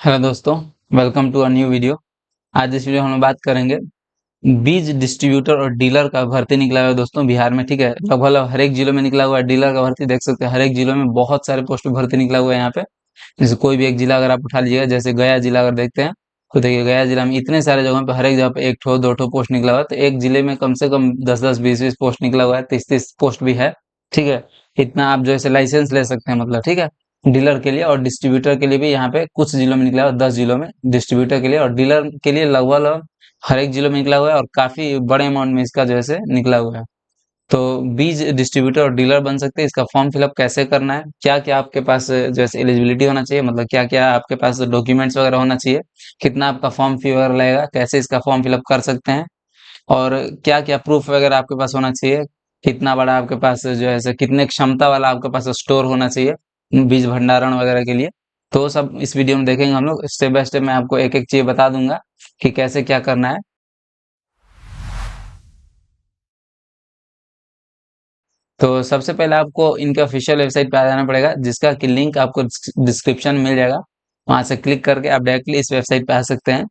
Hello दोस्तों, welcome to a new video. आज इस वीडियो में हम बात करेंगे बीज डिस्ट्रीब्यूटर और डीलर का भर्ती निकला हुआ है दोस्तों बिहार में। ठीक है, लगभग हर एक जिलों में निकला हुआ है डीलर का भर्ती। देख सकते हैं हर एक जिलों में बहुत सारे पोस्ट पे भर्ती निकला हुआ है यहाँ पे। जैसे कोई भी एक जिला अगर आप उठा लीजिएगा, जैसे गया जिला अगर देखते हैं तो देखिए गया जिला में इतने सारे जगहों पे हर एक जगह पे एक ठो दो ठो पोस्ट निकला हुआ है। तो एक जिले में कम से कम 10-10 20-20 पोस्ट निकला हुआ है, 30-30 पोस्ट भी है। ठीक है, इतना आप जो है लाइसेंस ले सकते हैं मतलब। ठीक है, डीलर के लिए और डिस्ट्रीब्यूटर के लिए भी यहाँ पे कुछ जिलों में निकला हुआ है, 10 जिलों में डिस्ट्रीब्यूटर के लिए, और डीलर के लिए लगभग हर एक जिलों में निकला हुआ है और काफी बड़े अमाउंट में इसका जो है निकला हुआ है। तो बीज डिस्ट्रीब्यूटर और डीलर बन सकते हैं। इसका फॉर्म फिलअप कैसे करना है, क्या क्या आपके पास जैसे एलिजिबिलिटी होना चाहिए, मतलब क्या क्या आपके पास डॉक्यूमेंट्स वगैरह होना चाहिए, कितना आपका फॉर्म फी वगैरह लगेगा, कैसे इसका फॉर्म फिलअप कर सकते हैं, और क्या क्या प्रूफ वगैरह आपके पास होना चाहिए, कितना बड़ा आपके पास जो है कितने क्षमता वाला आपके पास स्टोर होना चाहिए बीज भंडारण वगैरह के लिए। तो वो सब इस वीडियो में देखेंगे हम लोग। स्टेप बाय स्टेप मैं आपको एक एक चीज बता दूंगा कि कैसे क्या करना है। तो सबसे पहले आपको इनके ऑफिशियल वेबसाइट पे आ जाना पड़ेगा, जिसका कि लिंक आपको डिस्क्रिप्शन में मिल जाएगा। वहां से क्लिक करके आप डायरेक्टली इस वेबसाइट पे आ सकते हैं।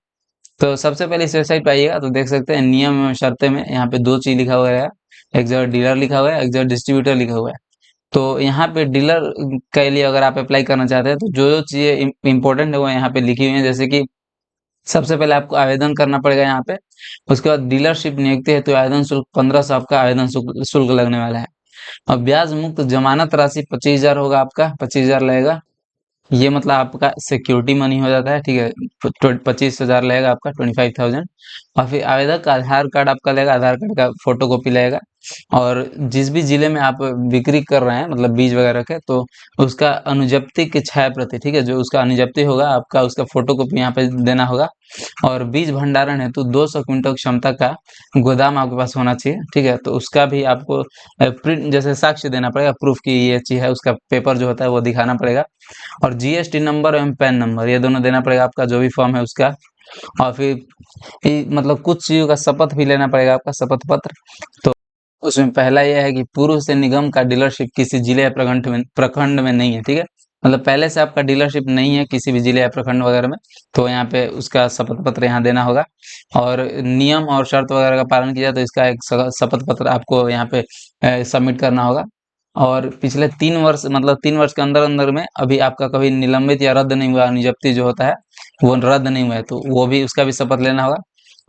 तो सबसे पहले इस वेबसाइट पे आइएगा तो देख सकते हैं नियम एवं शर्तें में यहाँ पे दो चीज लिखा हुआ है। एक जगह डीलर लिखा हुआ है, एक जगह डिस्ट्रीब्यूटर लिखा हुआ है। तो यहाँ पे डीलर के लिए अगर आप अप्लाई करना चाहते हैं तो जो जो चीजें इंपॉर्टेंट है वो यहाँ पे लिखी हुई है। जैसे कि सबसे पहले आपको आवेदन करना पड़ेगा यहाँ पे। उसके बाद डीलरशिप नियुक्ति है तो आवेदन शुल्क 1500 आपका आवेदन शुल्क लगने वाला है। और ब्याज मुक्त जमानत राशि 25,000 होगा आपका, 25,000 लगेगा। ये मतलब आपका सिक्योरिटी मनी हो जाता है। ठीक है, 25,000 लगेगा आपका, 25,000। और फिर आवेदक का आधार कार्ड आपका लगेगा, आधार कार्ड का फोटो कॉपी लगेगा। और जिस भी जिले में आप बिक्री कर रहे हैं मतलब बीज वगैरह के, तो उसका अनुजप्ति की छाया प्रति, ठीक है, जो उसका अनुजप्ति होगा आपका, उसका फोटो कॉपी यहाँ पे देना होगा। और बीज भंडारण हेतु 200 क्विंटल क्षमता का गोदाम आपके पास होना चाहिए। ठीक है, तो उसका भी आपको प्रिंट जैसे साक्ष्य देना पड़ेगा, प्रूफ की ये चीज है, उसका पेपर जो होता है वो दिखाना पड़ेगा। और जीएसटी नंबर एवं पैन नंबर ये दोनों देना पड़ेगा आपका, जो भी फॉर्म है उसका। और फिर मतलब कुछ चीजों का शपथ भी लेना पड़ेगा आपका, शपथ पत्र। तो उसमें पहला यह है कि पूर्व से निगम का डीलरशिप किसी जिले या प्रखंड में नहीं है। ठीक है, मतलब पहले से आपका डीलरशिप नहीं है किसी भी जिले या प्रखंड वगैरह में, तो यहाँ पे उसका शपथ पत्र यहाँ देना होगा। और नियम और शर्त वगैरह का पालन किया तो इसका एक शपथ पत्र आपको यहाँ पे सबमिट करना होगा। और पिछले 3 वर्ष मतलब 3 वर्ष के अंदर अंदर में अभी आपका कभी निलंबित या रद्द नहीं हुआ, निजप्ति जो होता है वो रद्द नहीं हुआ है, तो वो भी उसका भी शपथ लेना होगा।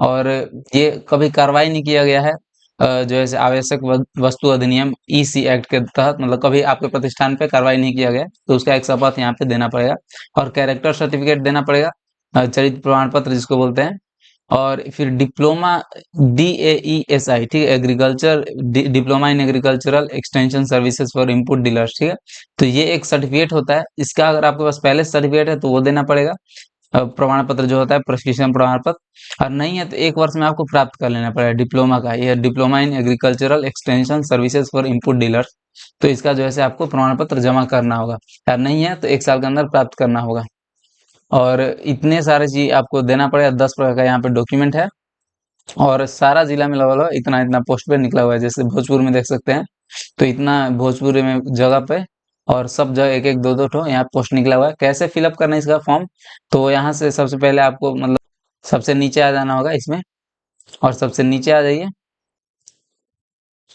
और ये कभी कार्रवाई नहीं किया गया है जो है आवश्यक वस्तु अधिनियम ईसी एक्ट के तहत, मतलब कभी आपके प्रतिष्ठान पे कार्रवाई नहीं किया गया, तो उसका एक शपथ यहाँ पे देना पड़ेगा। और कैरेक्टर सर्टिफिकेट देना पड़ेगा, चरित्र प्रमाण पत्र जिसको बोलते हैं। और फिर डिप्लोमा DAESI, ठीक है, agriculture diploma in agricultural extension services for input dealers. ठीक है, तो ये एक सर्टिफिकेट होता है, इसका अगर आपके पास पहले सर्टिफिकेट है तो वो देना पड़ेगा। प्रमाण पत्र जो होता है प्रशिक्षण प्रमाण पत्र, और नहीं है तो 1 वर्ष में आपको प्राप्त कर लेना पड़ेगा डिप्लोमा का, ये diploma in agricultural extension services for input dealers. तो इसका जो है आपको प्रमाण पत्र जमा करना होगा, और नहीं है तो 1 साल के अंदर प्राप्त करना होगा। और इतने सारे चीज आपको देना पड़ेगा, 10 प्रकार का यहाँ पे डॉक्यूमेंट है। और सारा जिला में लगभग इतना इतना पोस्ट पे निकला हुआ है, जैसे भोजपुर में देख सकते हैं तो इतना भोजपुर में जगह पे, और सब जगह एक एक दो दो ठो यहाँ पोस्ट निकला हुआ है। कैसे फिलअप करना है इसका फॉर्म, तो यहाँ से सबसे पहले आपको मतलब सबसे नीचे आ जाना होगा इसमें, और सबसे नीचे आ जाइए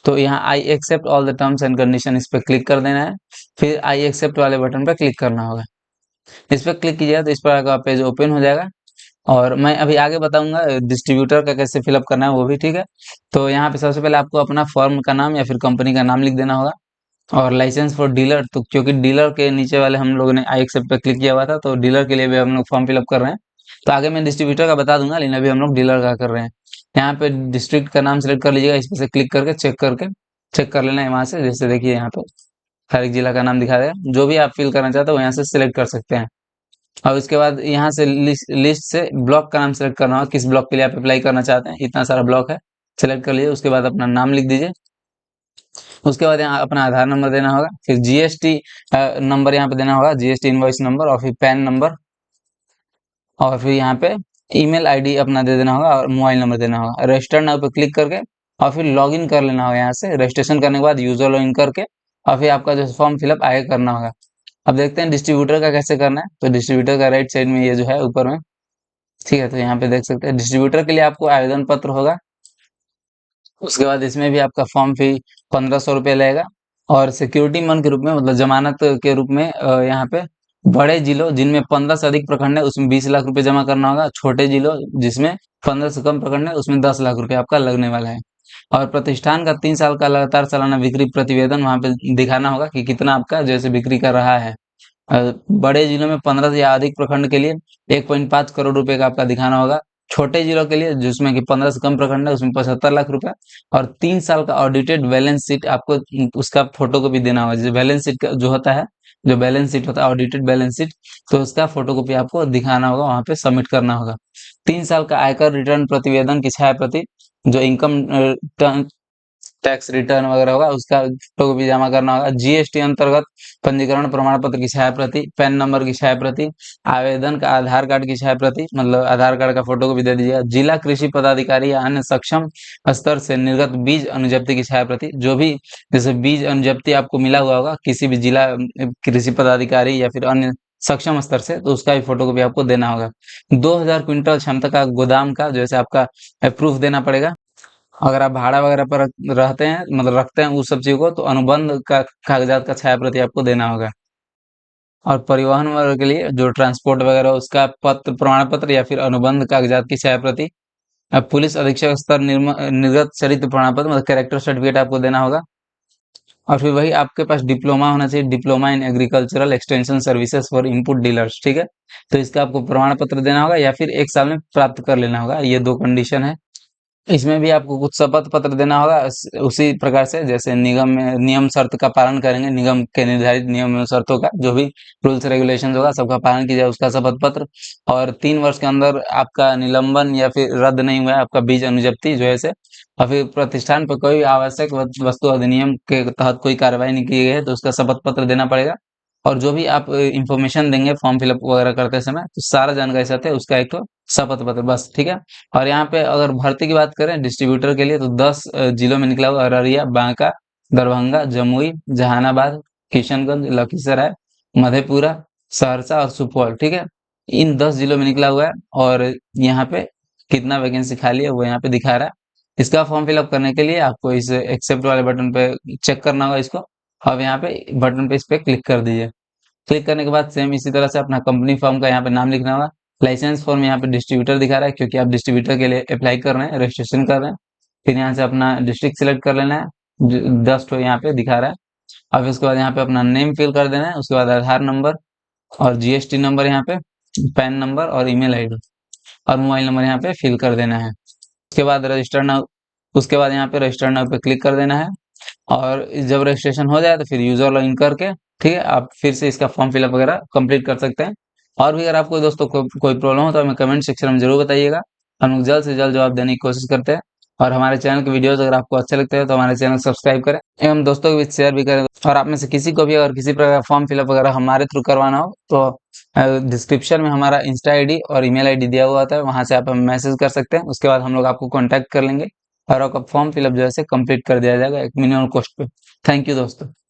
तो यहाँ I accept all the terms and condition, इस पर क्लिक कर देना है। फिर आई एक्सेप्ट वाले बटन पर क्लिक करना होगा। इस पर क्लिक कीजिएगा तो इस प्रकार का पेज ओपन हो जाएगा। और मैं अभी आगे बताऊंगा डिस्ट्रीब्यूटर का कैसे फिलअप करना है वो भी। ठीक है, तो यहाँ पे सबसे पहले आपको अपना फर्म का नाम या फिर कंपनी का नाम लिख देना होगा। और लाइसेंस फॉर डीलर, तो क्योंकि डीलर के नीचे वाले हम लोगों ने आई एक्सेप्ट पे क्लिक किया हुआ था, तो डीलर के लिए भी हम लोग फॉर्म फिलअप कर रहे हैं। तो आगे मैं डिस्ट्रीब्यूटर का बता दूंगा, लेकिन अभी हम लोग डीलर का कर रहे हैं। यहाँ पे डिस्ट्रिक्ट का नाम सेलेक्ट कर लीजिएगा, इस पे से क्लिक करके चेक कर लेना है वहां से। जैसे देखिए यहाँ पे हर एक जिला का नाम दिखा देगा, जो भी आप फिल करना चाहते हो वो यहाँ से सिलेक्ट कर सकते हैं। और उसके बाद यहाँ से लिस्ट से ब्लॉक का नाम सेलेक्ट करना होगा, किस ब्लॉक के लिए आप अप्लाई करना चाहते हैं, इतना सारा ब्लॉक है, सेलेक्ट कर लीजिए। उसके बाद अपना नाम लिख दीजिए। उसके बाद यहाँ अपना आधार नंबर देना होगा, फिर जीएसटी नंबर यहाँ पे देना होगा, जीएसटी इनवॉइस नंबर, और फिर पैन नंबर। और फिर यहाँ पे ईमेल आईडी अपना दे देना होगा और मोबाइल नंबर देना होगा। रजिस्टर नाउ पे क्लिक करके और फिर लॉगिन कर लेना होगा यहाँ से। रजिस्ट्रेशन करने के बाद यूजर लॉगिन करके और फिर आपका जो फॉर्म फिलअप आगे करना होगा। अब देखते हैं डिस्ट्रीब्यूटर का कैसे करना है। तो डिस्ट्रीब्यूटर का राइट साइड में ये जो है ऊपर में, ठीक है, तो यहाँ पे देख सकते हैं डिस्ट्रीब्यूटर के लिए आपको आवेदन पत्र होगा। उसके बाद इसमें भी आपका फॉर्म फी 1500 रुपये लगेगा। और सिक्योरिटी मन के रूप में, मतलब जमानत के रूप में यहाँ पे बड़े जिलों जिनमें 15 से अधिक प्रखंड है उसमें 20 लाख रुपए जमा करना होगा। छोटे जिलों जिसमें 15 से कम प्रखंड है उसमें 10 लाख रुपए आपका लगने वाला है। और प्रतिष्ठान का 3 साल का लगातार सालाना बिक्री प्रतिवेदन वहां पे दिखाना होगा कि कितना आपका जैसे बिक्री कर रहा है। बड़े जिलों में 15 से या अधिक प्रखंड के लिए 1.5 करोड़ रुपए का आपका दिखाना होगा। छोटे जिलों के लिए जिसमें कि 15 से कम प्रखंड है उसमें 75 लाख रुपए। और 3 साल का ऑडिटेड बैलेंस शीट आपको उसका फोटो कॉपी देना होगा। जो बैलेंस शीट जो होता है, जो बैलेंस शीट होता है ऑडिटेड बैलेंस शीट, तो उसका फोटो कॉपी आपको दिखाना होगा, वहां पे सबमिट करना होगा। 3 साल का आयकर रिटर्न प्रतिवेदन की छाया प्रति, जो इनकम टैक्स रिटर्न वगैरह होगा उसका फोटो भी जमा करना होगा। जीएसटी अंतर्गत पंजीकरण प्रमाण पत्र की छाया प्रति, पैन नंबर की छाया प्रति, आवेदन का आधार कार्ड की छाया प्रति, मतलब आधार कार्ड का फोटो भी दे दीजिएगा। जिला कृषि पदाधिकारी या अन्य सक्षम स्तर से निर्गत बीज अनुजप्ति की छाया प्रति, जो भी जैसे बीज अनुजप्ति आपको मिला हुआ होगा किसी भी जिला कृषि पदाधिकारी या फिर अन्य सक्षम स्तर से, तो उसका भी फोटो भी आपको देना होगा। 2000 क्विंटल क्षमता का गोदाम का जैसे आपका प्रूफ देना पड़ेगा। अगर आप भाड़ा वगैरह पर रहते हैं, मतलब रखते हैं उस सब चीज को, तो अनुबंध का कागजात का छाया प्रति आपको देना होगा। और परिवहन वगैरह के लिए जो ट्रांसपोर्ट वगैरह उसका पत्र, प्रमाण पत्र या फिर अनुबंध कागजात की छाया प्रति। अब पुलिस अधीक्षक स्तर निर्गत चरित्र प्रमाण पत्र, मतलब कैरेक्टर सर्टिफिकेट आपको देना होगा। और फिर वही आपके पास डिप्लोमा होना चाहिए, diploma in agricultural extension services for input dealers, ठीक है। तो इसका आपको प्रमाण पत्र देना होगा या फिर 1 साल में प्राप्त कर लेना होगा। ये 2 कंडीशन है। इसमें भी आपको कुछ शपथ पत्र देना होगा उसी प्रकार से जैसे निगम में नियम शर्त का पालन करेंगे, निगम के निर्धारित नियम एवं शर्तों का जो भी रूल्स रेगुलेशन होगा सबका पालन किया जाए, उसका शपथ पत्र। और 3 वर्ष के अंदर आपका निलंबन या फिर रद्द नहीं हुआ है आपका बीज अनुजप्ति जो है से। और फिर प्रतिष्ठान पर कोई आवश्यक वस्तु अधिनियम के तहत कोई कार्रवाई नहीं की गई है तो उसका शपथ पत्र देना पड़ेगा। और जो भी आप इंफॉर्मेशन देंगे फॉर्म फिलअप वगैरह करते समय, तो सारा जानकारी साथ है उसका एक तो शपथ पत्र, बस, ठीक है। और यहाँ पे अगर भर्ती की बात करें डिस्ट्रीब्यूटर के लिए, तो 10 जिलों में निकला हुआ अररिया, बांका, दरभंगा, जमुई, जहानाबाद, किशनगंज, लखीसराय, मधेपुरा, सहरसा और सुपौल, ठीक है। इन 10 जिलों में निकला हुआ है। और यहाँ पे कितना वैकेंसी खाली है वो यहाँ पे दिखा रहा है। इसका फॉर्म फिलअप करने के लिए आपको इस एक्सेप्ट वाले बटन पे चेक करना होगा इसको। अब यहाँ पे बटन पे इस पे क्लिक कर दीजिए। क्लिक करने के बाद सेम इसी तरह से अपना कंपनी फॉर्म का यहाँ पे नाम लिखना होगा। लाइसेंस फॉर्म यहाँ पे डिस्ट्रीब्यूटर दिखा रहा है क्योंकि आप डिस्ट्रीब्यूटर के लिए अप्लाई कर रहे हैं, रजिस्ट्रेशन कर रहे हैं। फिर यहाँ से अपना डिस्ट्रिक्ट सिलेक्ट कर लेना है, 10 ठो यहाँ पे दिखा रहा है। अब इसके बाद यहाँ पे अपना नेम फिल कर देना है। उसके बाद आधार नंबर और जीएसटी नंबर यहाँ पे, पैन नंबर और ईमेल आईडी और मोबाइल नंबर यहाँ पे फिल कर देना है। उसके बाद रजिस्टर नाउ, उसके बाद यहाँ पे रजिस्टर नाउ पे क्लिक कर देना है। और जब रजिस्ट्रेशन हो जाए तो फिर यूजर लॉगिन करके, ठीक है, आप फिर से इसका फॉर्म फिलअप वगैरह कंप्लीट कर सकते हैं। और भी अगर आपको दोस्तों कोई प्रॉब्लम हो तो हमें कमेंट सेक्शन में जरूर बताइएगा। हम लोग जल्द से जल्द जवाब देने की कोशिश करते हैं। और हमारे चैनल के वीडियोस अगर आपको अच्छे लगते हैं तो हमारे चैनल सब्सक्राइब करें एवं दोस्तों के बीच शेयर भी करें। और आप में से किसी को भी अगर किसी प्रकार का फॉर्म फिलअप वगैरह हमारे थ्रू करवाना हो तो डिस्क्रिप्शन में हमारा इंस्टा आईडी और ईमेल आईडी दिया हुआ होता है, वहां से आप हमें मैसेज कर सकते हैं। उसके बाद हम लोग आपको कॉन्टैक्ट कर लेंगे और आपका फॉर्म फिलअप जो है कंप्लीट कर दिया जाएगा एक मिनिमम कॉस्ट पे। थैंक यू दोस्तों।